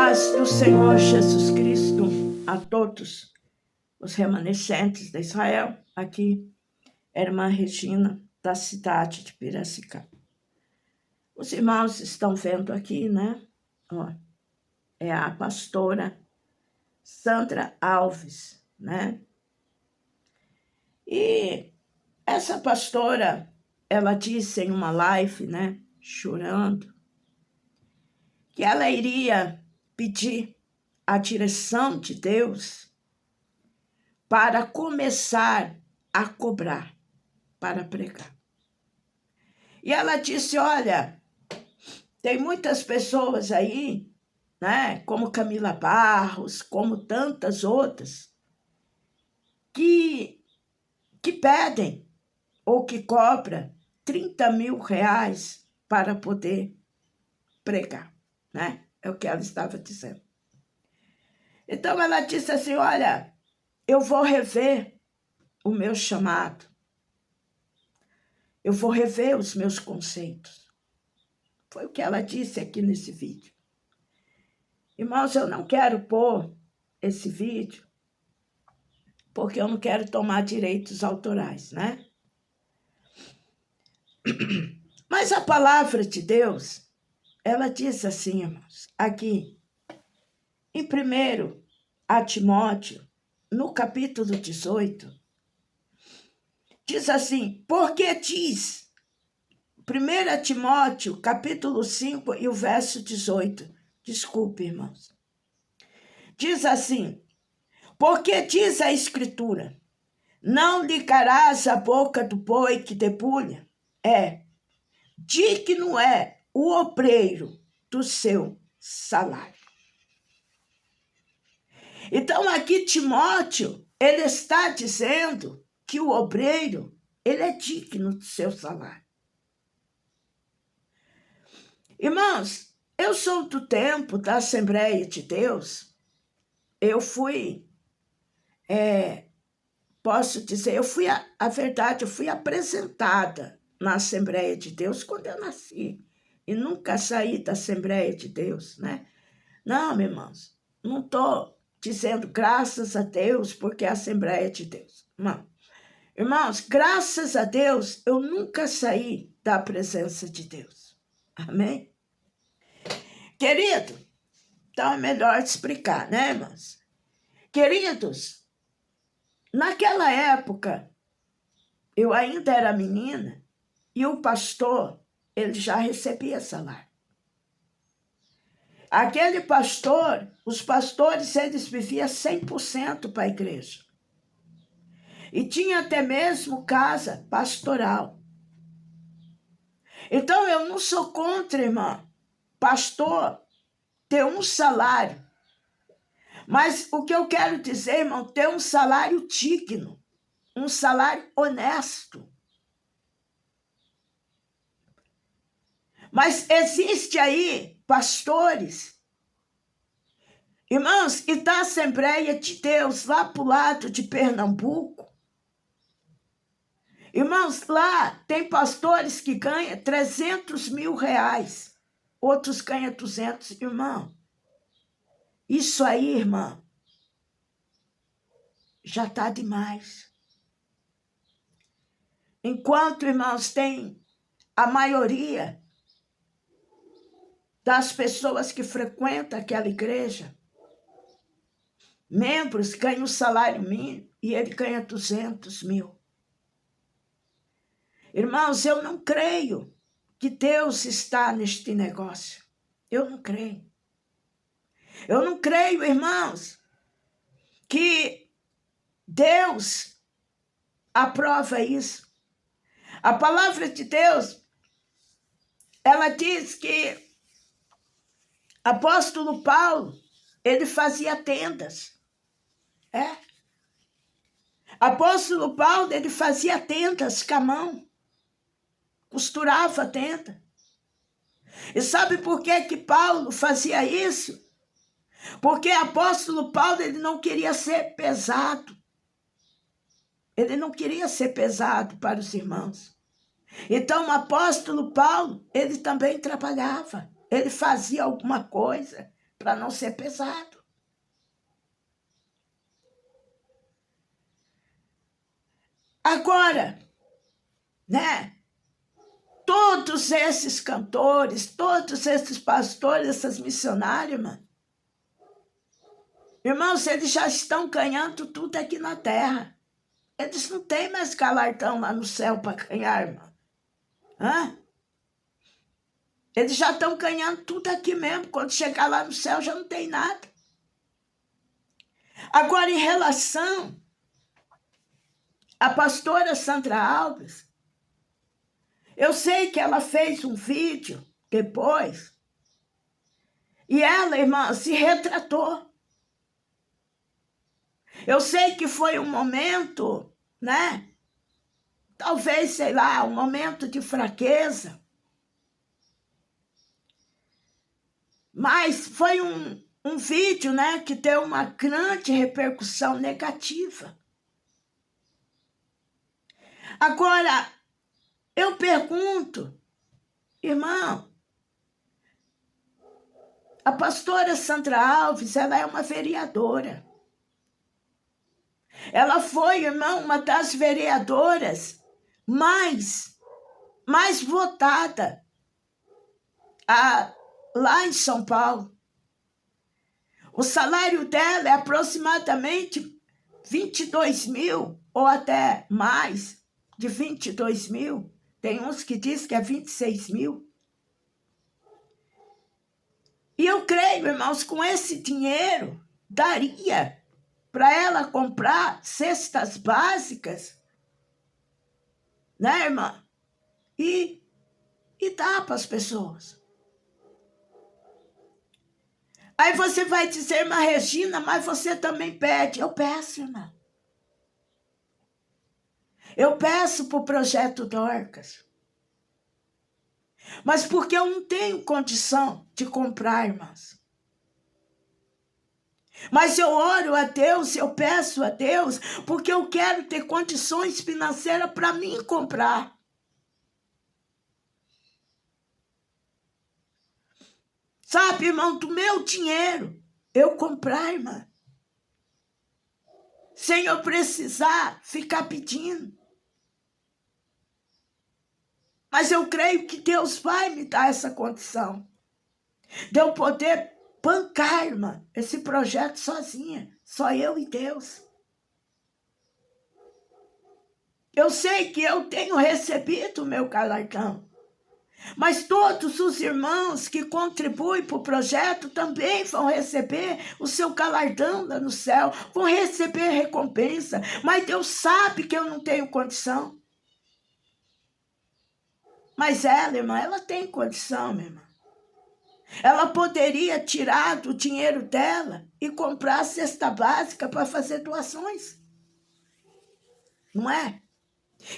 paz do Senhor Jesus Cristo a todos os remanescentes de Israel. Aqui é a irmã Regina, da cidade de Piracicaba. Os irmãos estão vendo aqui, né? Ó, é a pastora Sandra Alves, né? E essa pastora, ela disse em uma live, né, chorando, que ela iria pedir a direção de Deus para começar a cobrar, para pregar. E ela disse, olha, tem muitas pessoas aí, né, como Camila Barros, como tantas outras, que pedem ou que cobram 30 mil reais para poder pregar, né? É o que ela estava dizendo. Então ela disse assim, olha, eu vou rever o meu chamado. Eu vou rever os meus conceitos. Foi o que ela disse aqui nesse vídeo. Irmãos, eu não quero pôr esse vídeo porque eu não quero tomar direitos autorais, né? Mas a palavra de Deus, ela diz assim, irmãos, aqui, em 1 a Timóteo, no capítulo 18, diz assim, porque diz, 1 Timóteo, capítulo 5 e o verso 18, desculpe, irmãos, diz assim, porque diz a Escritura, não ligarás a boca do boi que debulha, digno é o obreiro do seu salário. Então aqui Timóteo, ele está dizendo que o obreiro, ele é digno do seu salário. Irmãos, eu sou do tempo da Assembleia de Deus, eu fui, posso dizer, eu fui apresentada na Assembleia de Deus quando eu nasci, e nunca saí da Assembleia de Deus, né? Não, irmãos, não estou dizendo graças a Deus porque é a Assembleia de Deus, não. Irmãos, graças a Deus, eu nunca saí da presença de Deus. Amém? Querido, então é melhor explicar, né, irmãos? Queridos, naquela época, eu ainda era menina e o pastor, ele já recebia salário. Aquele pastor, os pastores, eles viviam 100% para a igreja. E tinha até mesmo casa pastoral. Então, eu não sou contra, irmã, pastor ter um salário. Mas o que eu quero dizer, irmão, ter um salário digno, um salário honesto. Mas existe aí pastores, irmãos, e da Assembleia de Deus, lá para o lado de Pernambuco, irmãos, lá tem pastores que ganham 300 mil reais, outros ganham 200, irmão. Isso aí, irmã, já está demais. Enquanto, irmãos, tem a maioria das pessoas que frequentam aquela igreja, membros ganham o salário mínimo e ele ganha 200 mil. Irmãos, eu não creio que Deus está neste negócio. Eu não creio. Eu não creio, irmãos, que Deus aprova isso. A palavra de Deus, ela diz que apóstolo Paulo, ele fazia tendas. Apóstolo Paulo, ele fazia tendas com a mão. Costurava a tenda. E sabe por que Paulo fazia isso? Porque apóstolo Paulo, ele não queria ser pesado. Ele não queria ser pesado para os irmãos. Então, o apóstolo Paulo, ele também trabalhava. Ele fazia alguma coisa para não ser pesado. Agora, né? Todos esses cantores, todos esses pastores, essas missionárias, mano, irmãos, eles já estão ganhando tudo aqui na terra. Eles não têm mais galardão lá no céu para ganhar, irmão. Hã? Eles já estão ganhando tudo aqui mesmo. Quando chegar lá no céu já não tem nada. Agora, em relação à pastora Sandra Alves, eu sei que ela fez um vídeo depois e ela, irmã, se retratou. Eu sei que foi um momento, né? Talvez, sei lá, um momento de fraqueza. Mas foi um vídeo, né, que deu uma grande repercussão negativa. Agora, eu pergunto, irmão, a pastora Sandra Alves, ela é uma vereadora. Ela foi, irmão, uma das vereadoras mais votada lá em São Paulo. O salário dela é aproximadamente 22 mil, ou até mais de 22 mil. Tem uns que dizem que é 26 mil. E eu creio, irmãos, com esse dinheiro, daria para ela comprar cestas básicas, né, irmã? E dar para as pessoas. Aí você vai dizer, irmã Regina, mas você também pede. Eu peço, irmã. Eu peço para o projeto Dorcas. Mas porque eu não tenho condição de comprar, irmãs. Mas eu oro a Deus, eu peço a Deus, porque eu quero ter condições financeiras para mim comprar. Sabe, irmão, do meu dinheiro, eu comprar, irmã. Sem eu precisar ficar pedindo. Mas eu creio que Deus vai me dar essa condição. De eu poder bancar, irmã, esse projeto sozinha. Só eu e Deus. Eu sei que eu tenho recebido o meu galardão. Mas todos os irmãos que contribuem para o projeto também vão receber o seu galardão lá no céu. Vão receber recompensa. Mas Deus sabe que eu não tenho condição. Mas ela, irmã, ela tem condição, minha irmã. Ela poderia tirar do dinheiro dela e comprar a cesta básica para fazer doações. Não é?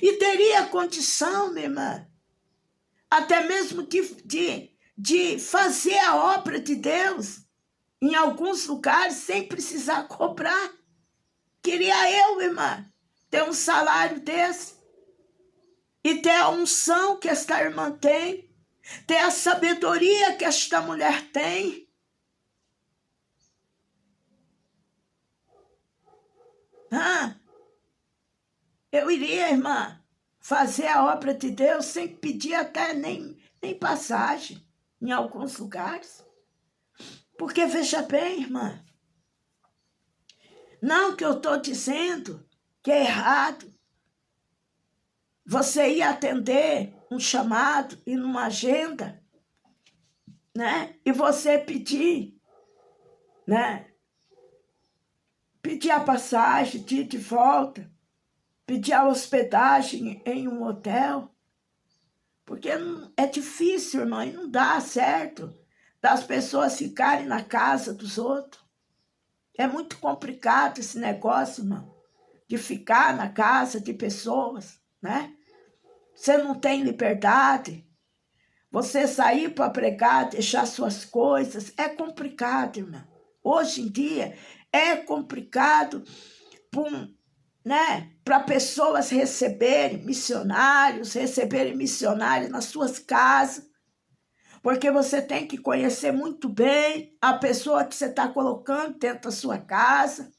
E teria condição, minha irmã, até mesmo de fazer a obra de Deus em alguns lugares sem precisar cobrar. Queria eu, irmã, ter um salário desse e ter a unção que esta irmã tem, ter a sabedoria que esta mulher tem. Eu iria, irmã, fazer a obra de Deus sem pedir até nem passagem em alguns lugares. Porque, veja bem, irmã, não que eu estou dizendo que é errado você ir atender um chamado e numa agenda, né? E você pedir, né? Pedir a passagem, de ir de volta, pedir a hospedagem em um hotel, porque é difícil, irmã, e não dá certo das pessoas ficarem na casa dos outros. É muito complicado esse negócio, irmão, de ficar na casa de pessoas, né? Você não tem liberdade. Você sair para pregar, deixar suas coisas, é complicado, irmão. Hoje em dia é complicado, né, para pessoas receberem missionários nas suas casas. Porque você tem que conhecer muito bem a pessoa que você está colocando dentro da sua casa.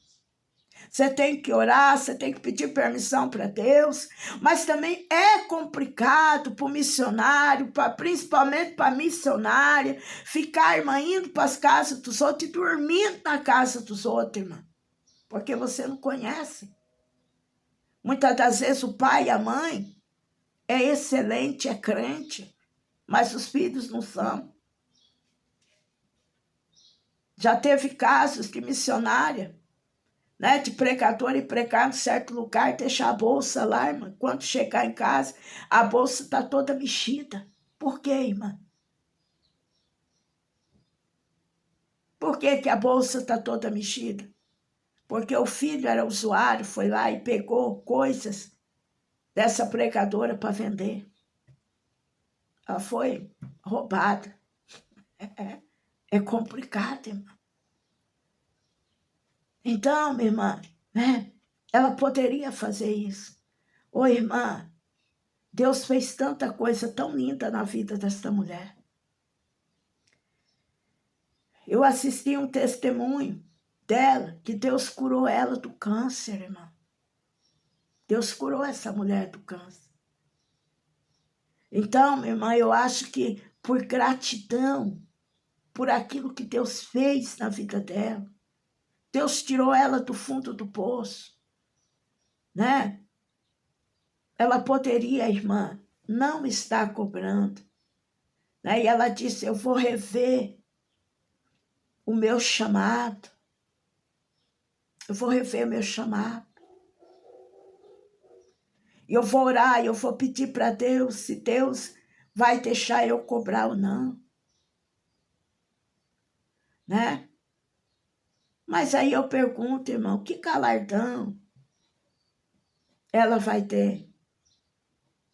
Você tem que orar, você tem que pedir permissão para Deus, mas também é complicado para o missionário, principalmente para a missionária, ficar, irmã, indo para as casas dos outros e dormindo na casa dos outros, irmã, porque você não conhece. Muitas das vezes o pai e a mãe é excelente, é crente, mas os filhos não são. Já teve casos de missionária, né, de pregador e pregar em certo lugar, deixar a bolsa lá, irmã. Quando chegar em casa, a bolsa está toda mexida. Por quê, irmã? Por que que a bolsa está toda mexida? Porque o filho era usuário, foi lá e pegou coisas dessa pregadora para vender. Ela foi roubada. É complicado, irmã. Então, minha irmã, né, ela poderia fazer isso. Ô, irmã, Deus fez tanta coisa tão linda na vida desta mulher. Eu assisti um testemunho dela, que Deus curou ela do câncer, irmã. Deus curou essa mulher do câncer. Então, minha irmã, eu acho que por gratidão, por aquilo que Deus fez na vida dela, Deus tirou ela do fundo do poço, né? Ela poderia, irmã, não estar cobrando, né? E ela disse, eu vou rever o meu chamado. Eu vou rever o meu chamado. E eu vou orar, eu vou pedir para Deus se Deus vai deixar eu cobrar ou não. Né? Mas aí eu pergunto, irmão, que galardão ela vai ter?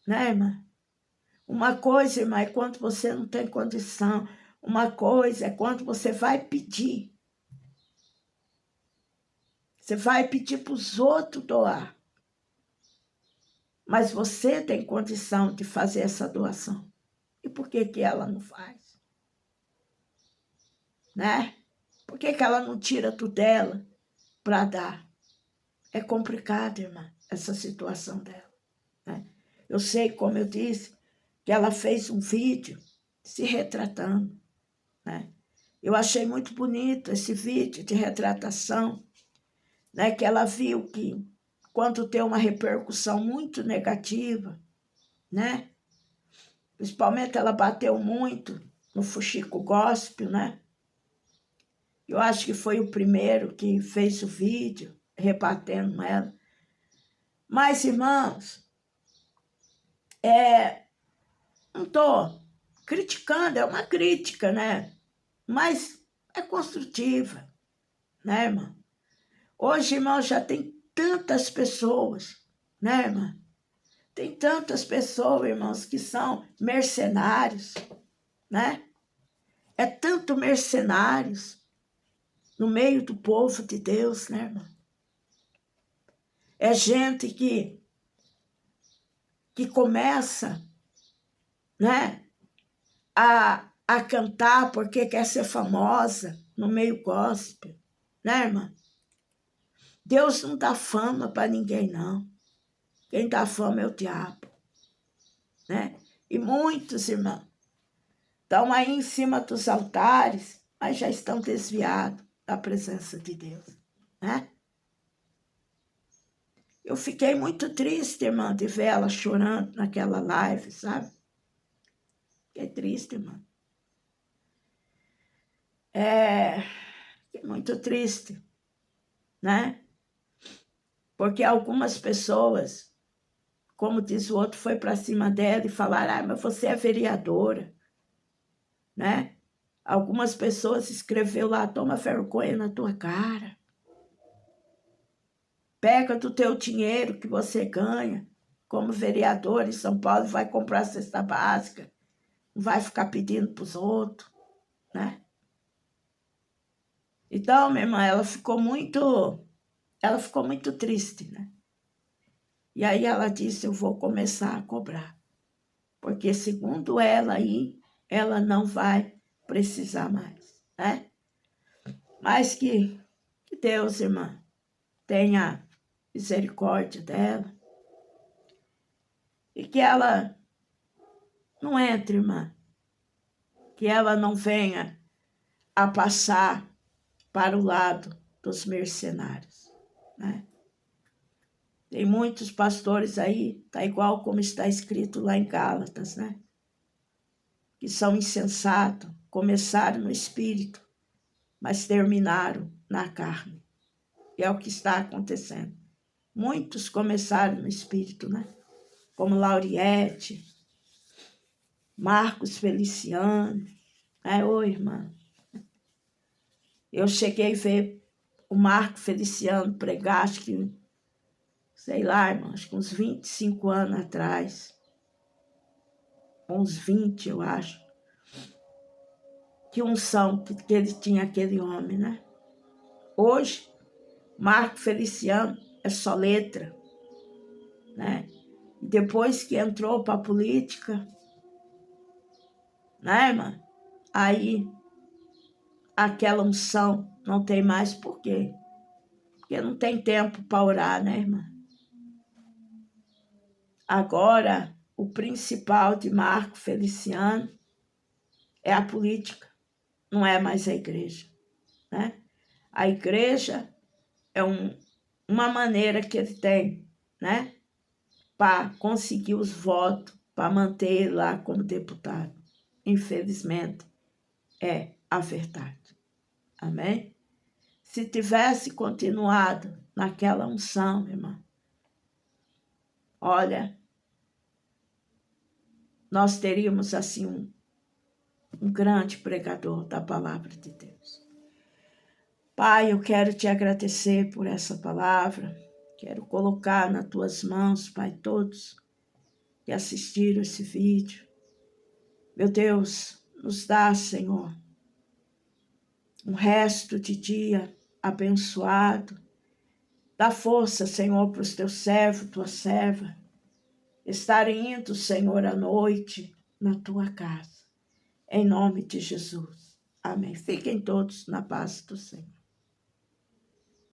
Né, irmã? Uma coisa, irmã, é quando você não tem condição. Uma coisa é quando você vai pedir. Você vai pedir para os outros doar. Mas você tem condição de fazer essa doação. E por que que ela não faz? Né? Por que que ela não tira tudo dela para dar? É complicado, irmã, essa situação dela. Né? Eu sei, como eu disse, que ela fez um vídeo se retratando. Né? Eu achei muito bonito esse vídeo de retratação, né? Que ela viu que quando tem uma repercussão muito negativa, né? Principalmente ela bateu muito no fuxico gospel, né? Eu acho que foi o primeiro que fez o vídeo, rebatendo ela. Mas, irmãos, não estou criticando, é uma crítica, né? Mas é construtiva, né, irmã? Hoje, irmão, já tem tantas pessoas, né, irmã? Tem tantas pessoas, irmãos, que são mercenários, né? É tanto mercenários no meio do povo de Deus, né, irmã? É gente que começa, né, a cantar porque quer ser famosa no meio gospel, né, irmã? Deus não dá fama para ninguém, não. Quem dá fama é o diabo, né? E muitos, irmãos, estão aí em cima dos altares, mas já estão desviados da presença de Deus, né? Eu fiquei muito triste, irmã, de ver ela chorando naquela live, sabe? Fiquei triste, irmã. Fiquei muito triste, né? Porque algumas pessoas, como diz o outro, foi para cima dela e falaram, mas você é vereadora, né? Algumas pessoas escreveu lá, toma vergonha na tua cara. Pega do teu dinheiro que você ganha como vereador em São Paulo e vai comprar cesta básica. Não vai ficar pedindo para os outros, né? Então, minha irmã, ela ficou muito triste, né? E aí ela disse, eu vou começar a cobrar. Porque segundo ela aí, ela não vai precisar mais, né? Mas que Deus, irmã, tenha misericórdia dela e que ela não entre, irmã, que ela não venha a passar para o lado dos mercenários, né? Tem muitos pastores aí, tá igual como está escrito lá em Gálatas, né? Que são insensatos, começaram no espírito, mas terminaram na carne. E é o que está acontecendo. Muitos começaram no espírito, né? Como Lauriette, Marcos Feliciano. Oi, irmã. Eu cheguei a ver o Marco Feliciano pregar, acho que, sei lá, irmão, acho que uns 25 anos atrás. Uns 20, eu acho. Que unção que ele tinha, aquele homem, né? Hoje, Marco Feliciano é só letra, né? Depois que entrou para a política, né, irmã? Aí, aquela unção não tem mais. Por quê? Porque não tem tempo para orar, né, irmã? Agora, o principal de Marco Feliciano é a política, não é mais a igreja, né? A igreja é uma maneira que ele tem, né? Para conseguir os votos, para manter ele lá como deputado. Infelizmente, é a verdade. Amém? Se tivesse continuado naquela unção, irmã, olha, nós teríamos assim um grande pregador da palavra de Deus. Pai, eu quero te agradecer por essa palavra. Quero colocar nas tuas mãos, Pai, todos que assistiram esse vídeo. Meu Deus, nos dá, Senhor, um resto de dia abençoado. Dá força, Senhor, para os teus servos, tua serva, estarem indo, Senhor, à noite na tua casa. Em nome de Jesus. Amém. Fiquem todos na paz do Senhor.